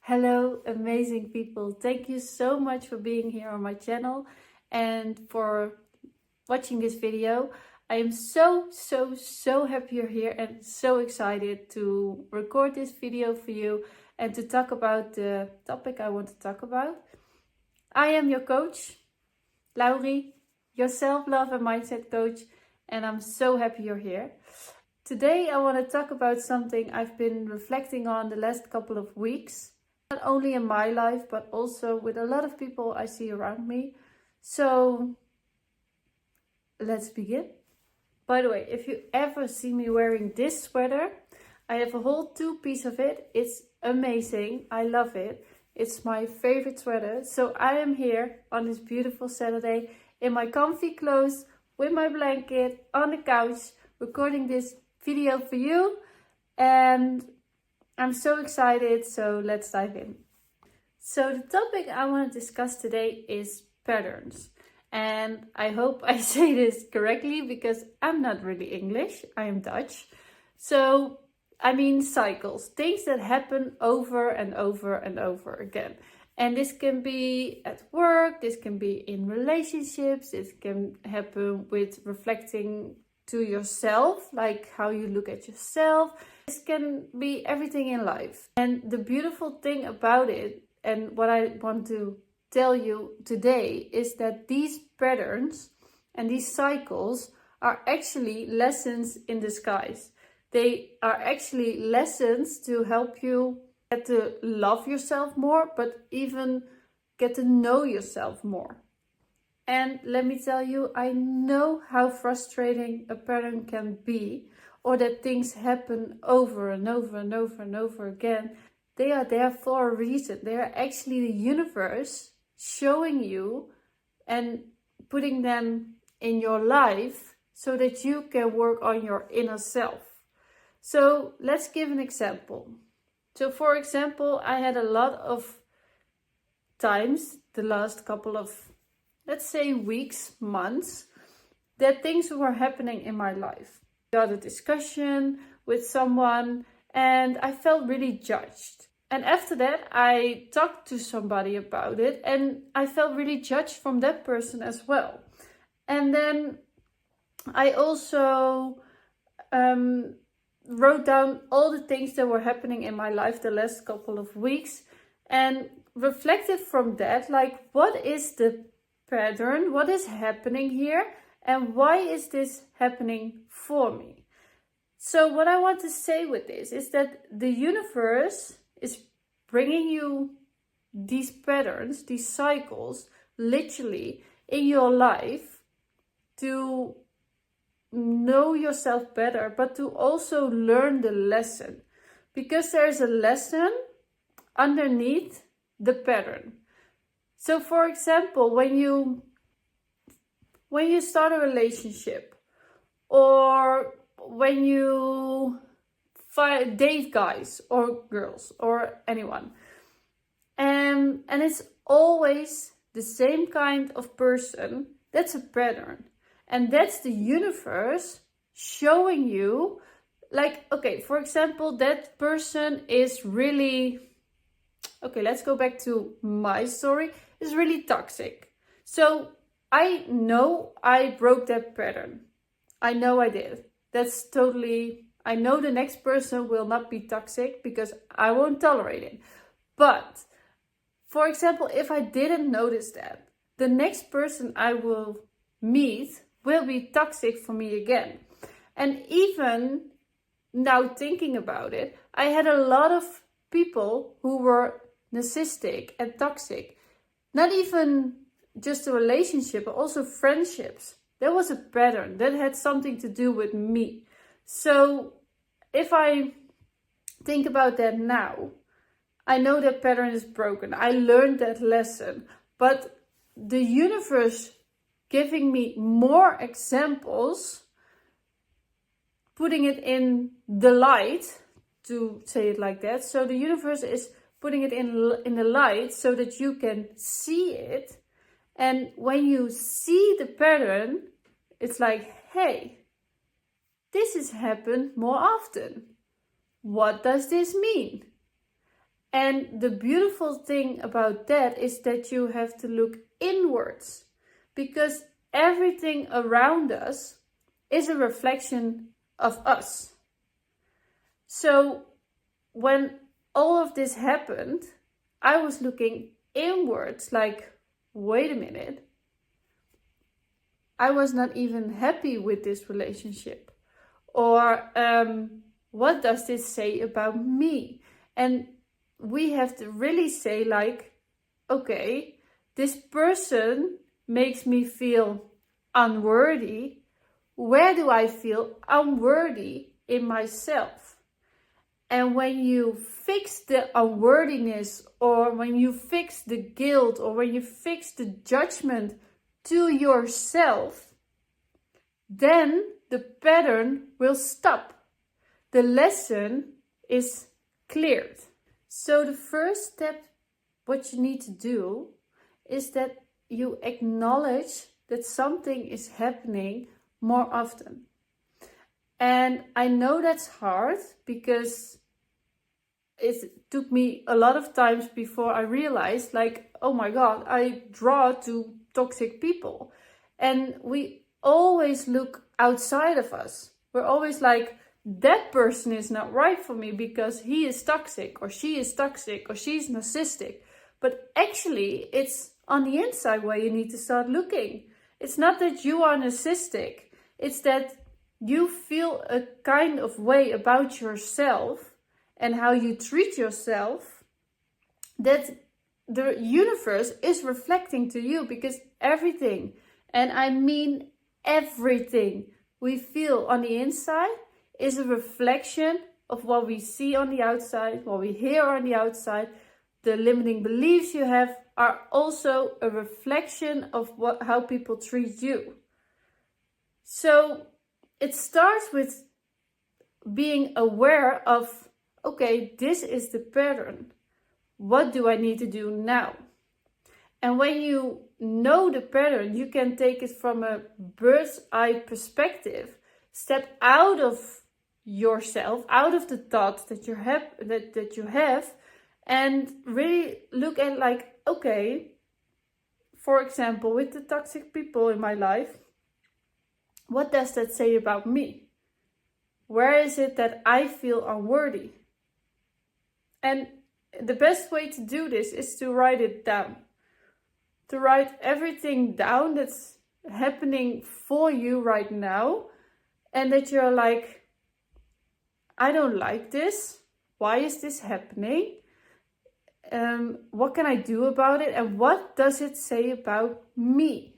Hello, amazing people. Thank you so much for being here on my channel and for watching this video. I am so happy you're here and so excited to record this video for you and to talk about the topic I want to talk about. I am your coach, Laurie, your self-love and mindset coach, and I'm so happy you're here. Today I want to talk about something I've been reflecting on the last couple of weeks. Not only in my life, but also with a lot of people I see around me. So let's begin. By the way, if you ever see me wearing this sweater, I have a whole two-piece of it. It's amazing. I love it. It's my favorite sweater. So I am here on this beautiful Saturday in my comfy clothes with my blanket on the couch recording this video for you. And I'm so excited, so let's dive in. So the topic I want to discuss today is patterns. And I hope I say this correctly because I'm not really English, I am Dutch. So I mean cycles, things that happen over and over and over again. And this can be at work, this can be in relationships, this can happen with reflecting to yourself, like how you look at yourself. This can be everything in life. And the beautiful thing about it, and what I want to tell you today, is that these patterns and these cycles are actually lessons in disguise. They are actually lessons to help you get to love yourself more, but even get to know yourself more. And let me tell you, I know how frustrating a pattern can be, or that things happen over and over and over and over again. They are there for a reason. They are actually the universe showing you and putting them in your life so that you can work on your inner self. So let's give an example. So for example, I had a lot of times the last couple of, let's say, weeks, months, that things were happening in my life. I got a discussion with someone and I felt really judged. And after that, I talked to somebody about it and I felt really judged from that person as well. And then I also wrote down all the things that were happening in my life the last couple of weeks and reflected from that, like, what is the pattern, what is happening here, and why is this happening for me? So what I want to say with this is that the universe is bringing you these patterns, these cycles, literally in your life to know yourself better, but to also learn the lesson, because there's a lesson underneath the pattern. So for example, when you start a relationship, or when you date guys or girls or anyone, and it's always the same kind of person, that's a pattern. And that's the universe showing you, like, okay, for example, that person is really, okay, let's go back to my story, is really toxic. So I know I broke that pattern. I know I did. That's totally, I know the next person will not be toxic because I won't tolerate it. But for example, if I didn't notice that, the next person I will meet will be toxic for me again. And even now thinking about it, I had a lot of people who were narcissistic and toxic. Not even just a relationship, but also friendships. There was a pattern that had something to do with me. So if I think about that now, I know that pattern is broken. I learned that lesson. But the universe giving me more examples, putting it in the light, to say it like that. So the universe is putting it in the light so that you can see it. And when you see the pattern, it's like, hey, this has happened more often. What does this mean? And the beautiful thing about that is that you have to look inwards, because everything around us is a reflection of us. So when all of this happened, I was looking inwards like, wait a minute, I was not even happy with this relationship. Or what does this say about me? And we have to really say like, okay, this person makes me feel unworthy. Where do I feel unworthy in myself? And when you fix the unworthiness, or when you fix the guilt, or when you fix the judgment to yourself, then the pattern will stop. The lesson is cleared. So the first step, what you need to do, is that you acknowledge that something is happening more often. And I know that's hard, because it took me a lot of times before I realized, like, oh my God, I draw to toxic people. And we always look outside of us. We're always like, that person is not right for me because he is toxic, or she is toxic, or she's narcissistic. But actually, it's on the inside where you need to start looking. It's not that you are narcissistic. It's that you feel a kind of way about yourself and how you treat yourself, that the universe is reflecting to you, because everything, and I mean everything we feel on the inside is a reflection of what we see on the outside, what we hear on the outside. The limiting beliefs you have are also a reflection of how people treat you. So it starts with being aware of, okay, this is the pattern. What do I need to do now? And when you know the pattern, you can take it from a bird's eye perspective. Step out of yourself, out of the thoughts that you have, and really look at, like, okay, for example, with the toxic people in my life, what does that say about me? Where is it that I feel unworthy? And the best way to do this is to write it down. To write everything down that's happening for you right now, and that you're like, I don't like this. Why is this happening? What can I do about it? And what does it say about me?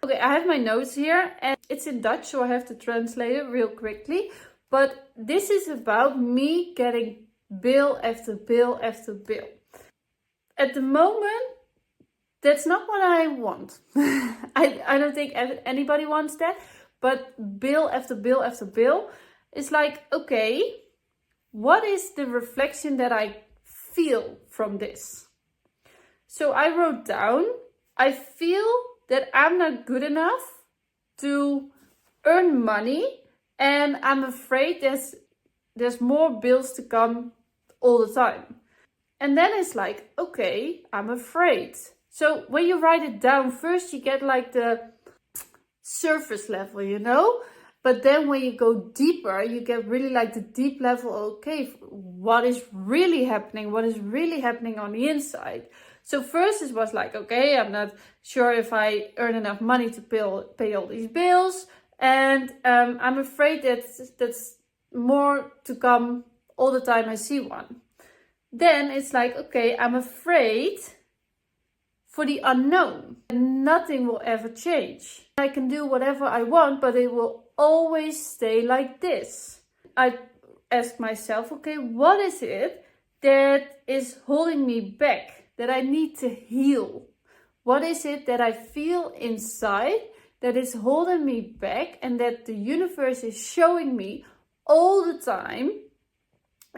Okay, I have my notes here, and it's in Dutch, so I have to translate it real quickly. But this is about me getting bill after bill after bill. At the moment, that's not what I want. I don't think anybody wants that. But bill after bill after bill, it's like, okay, what is the reflection that I feel from this? So I wrote down, I feel that I'm not good enough to earn money, and I'm afraid there's more bills to come all the time. And then it's like, okay, I'm afraid. So when you write it down, first you get like the surface level, you know? But then when you go deeper, you get really like the deep level. Okay, what is really happening? What is really happening on the inside? So first it was like, okay, I'm not sure if I earn enough money to pay all these bills. And I'm afraid that that's more to come all the time I see one. Then it's like, okay, I'm afraid for the unknown. Nothing will ever change. I can do whatever I want, but it will always stay like this. I ask myself, okay, what is it that is holding me back, that I need to heal? What is it that I feel inside that is holding me back, and that the universe is showing me all the time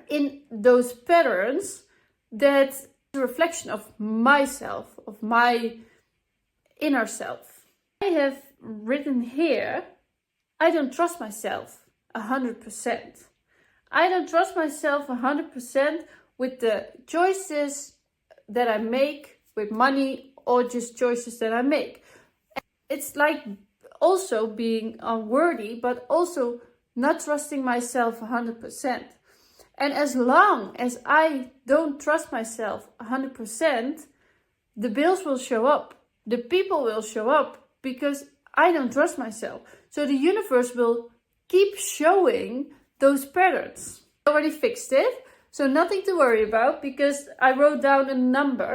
in those patterns, that a reflection of myself, of my inner self? I have written here, I don't trust myself 100%. I don't trust myself 100% with the choices that I make with money or just choices that I make. It's like also being unworthy, but also not trusting myself 100%. And as long as I don't trust myself 100%, the bills will show up. The people will show up because I don't trust myself. So the universe will keep showing those patterns. I already fixed it, so nothing to worry about, because I wrote down a number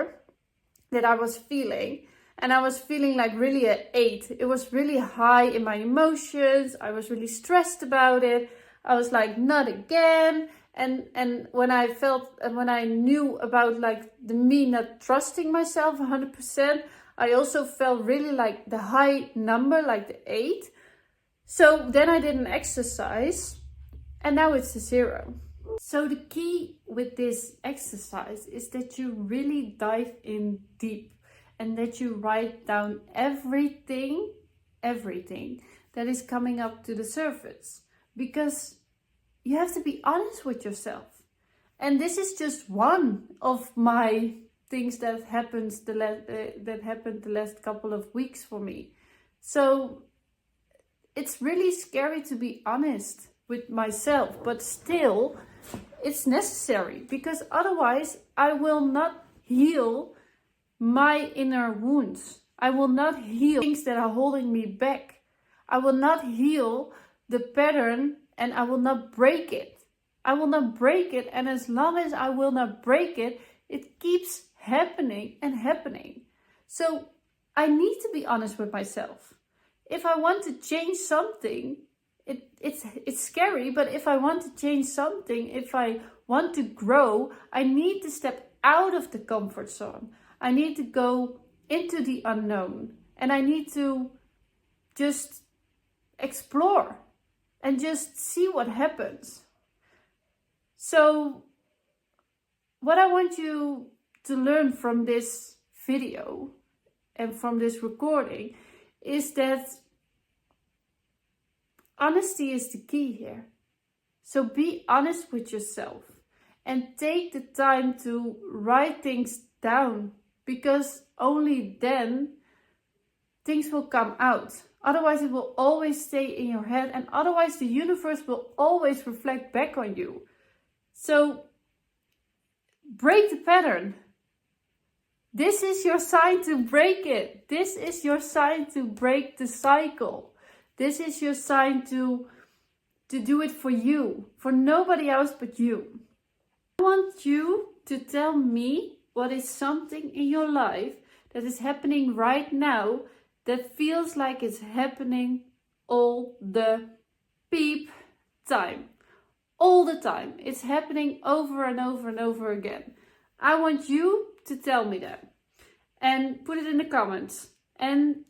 that I was feeling, and I was feeling like really an 8. It was really high in my emotions. I was really stressed about it. I was like, not again. And when I felt, and when I knew about like the me not trusting myself 100%, I also felt really like the high number, like the 8. So then I did an exercise, and now it's a 0. So the key with this exercise is that you really dive in deep, and that you write down everything that is coming up to the surface, because you have to be honest with yourself. And this is just one of my things that happened the last couple of weeks for me. So it's really scary to be honest with myself, but still it's necessary, because otherwise I will not heal my inner wounds. I will not heal things that are holding me back. I will not heal the pattern, and I will not break it. I will not break it, and as long as I will not break it, it keeps happening and happening. So I need to be honest with myself. If I want to change something, it's scary, but if I want to change something, if I want to grow, I need to step out of the comfort zone. I need to go into the unknown, and I need to just explore and just see what happens. So what I want you to learn from this video and from this recording is that honesty is the key here. So be honest with yourself and take the time to write things down, because only then things will come out. Otherwise it will always stay in your head, and otherwise the universe will always reflect back on you. So break the pattern. This is your sign to break it. This is your sign to break the cycle. This is your sign to do it for you, for nobody else but you. I want you to tell me what is something in your life that is happening right now that feels like it's happening all the time. All the time. It's happening over and over and over again. I want you to tell me that. And put it in the comments. And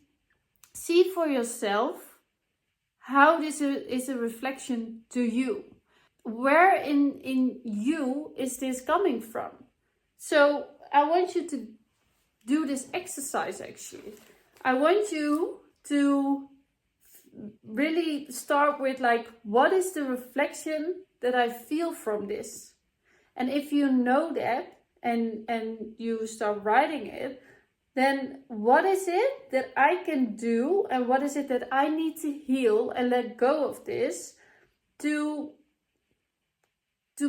see for yourself how this is a reflection to you. Where in you is this coming from? So I want you to do this exercise actually. I want you to really start with like, what is the reflection that I feel from this? And if you know that and you start writing it, then what is it that I can do, and what is it that I need to heal and let go of this to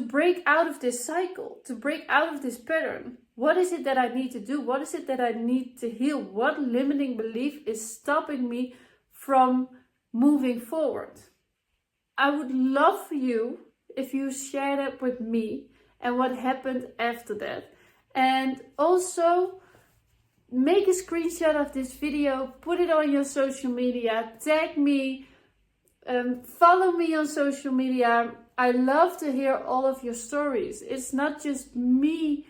break out of this cycle, to break out of this pattern? What is it that I need to do? What is it that I need to heal? What limiting belief is stopping me from moving forward? I would love for you if you share that with me and what happened after that. And also make a screenshot of this video, put it on your social media, tag me, follow me on social media. I love to hear all of your stories. It's not just me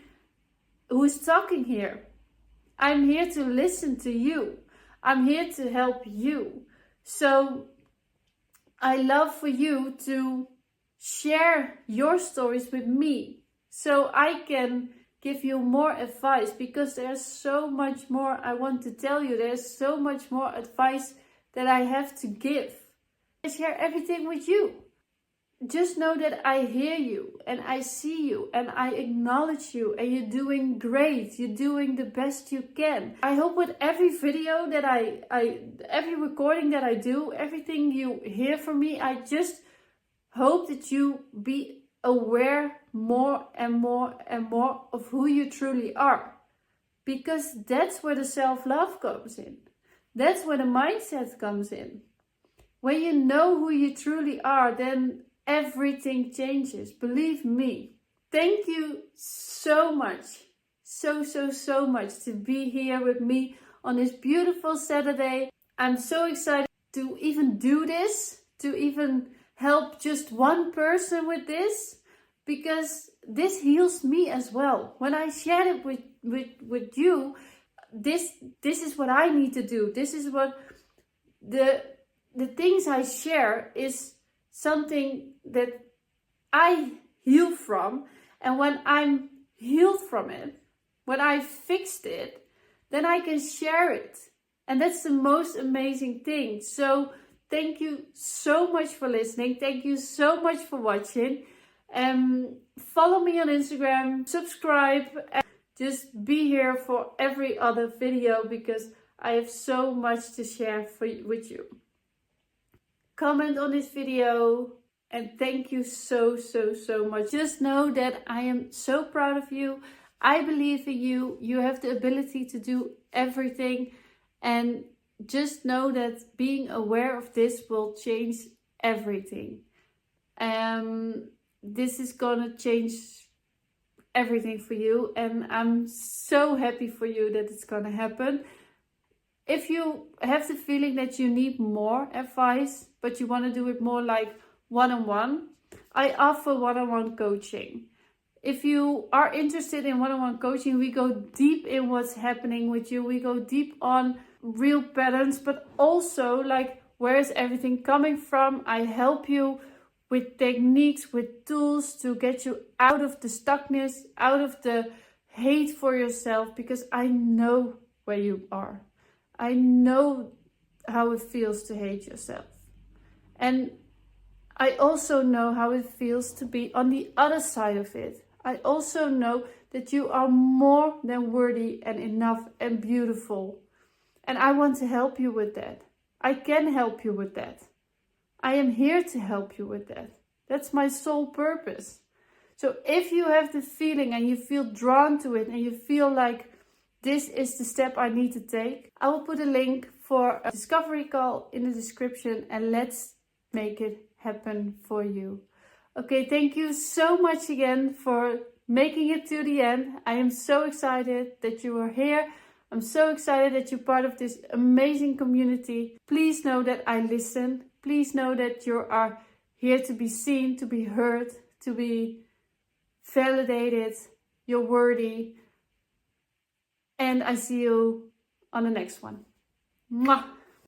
who is talking here. I'm here to listen to you. I'm here to help you. So I love for you to share your stories with me, so I can give you more advice, because there's so much more I want to tell you. There's so much more advice that I have to give. I share everything with you. just know that I hear you and I see you and I acknowledge you, and you're doing great. You're doing the best you can. I hope with every video that every recording that I do, everything you hear from me, I just hope that you be aware more and more and more of who you truly are. Because that's where the self-love comes in. That's where the mindset comes in. When you know who you truly are, then everything changes. Believe me. Thank you so much. So much to be here with me on this beautiful Saturday. I'm so excited to even do this, to even help just one person with this, because this heals me as well. When I share it with you, this is what I need to do. This is what the things I share is something that I heal from. And when I'm healed from it, when I fixed it, then I can share it. And that's the most amazing thing. So thank you so much for listening. Thank you so much for watching. Follow me on Instagram, subscribe, and just be here for every other video, because I have so much to share with you. Comment on this video, and thank you so much. Just know that I am so proud of you. I believe in you. You have the ability to do everything, and just know that being aware of this will change everything. This is gonna change everything for you, and I'm so happy for you that it's gonna happen. If you have the feeling that you need more advice, but you want to do it more like one-on-one, I offer one-on-one coaching. If you are interested in one-on-one coaching, we go deep in what's happening with you. We go deep on real patterns, but also like, where is everything coming from? I help you with techniques, with tools to get you out of the stuckness, out of the hate for yourself, because I know where you are. I know how it feels to hate yourself. And I also know how it feels to be on the other side of it. I also know that you are more than worthy and enough and beautiful. And I want to help you with that. I can help you with that. I am here to help you with that. That's my sole purpose. So if you have the feeling and you feel drawn to it, and you feel like this is the step I need to take, I will put a link for a discovery call in the description, and let's make it happen for you. Okay, thank you so much again for making it to the end. I am so excited that you are here. I'm so excited that you're part of this amazing community. Please know that I listen. Please know that you are here to be seen, to be heard, to be validated. You're worthy. And I see you on the next one. Mwah!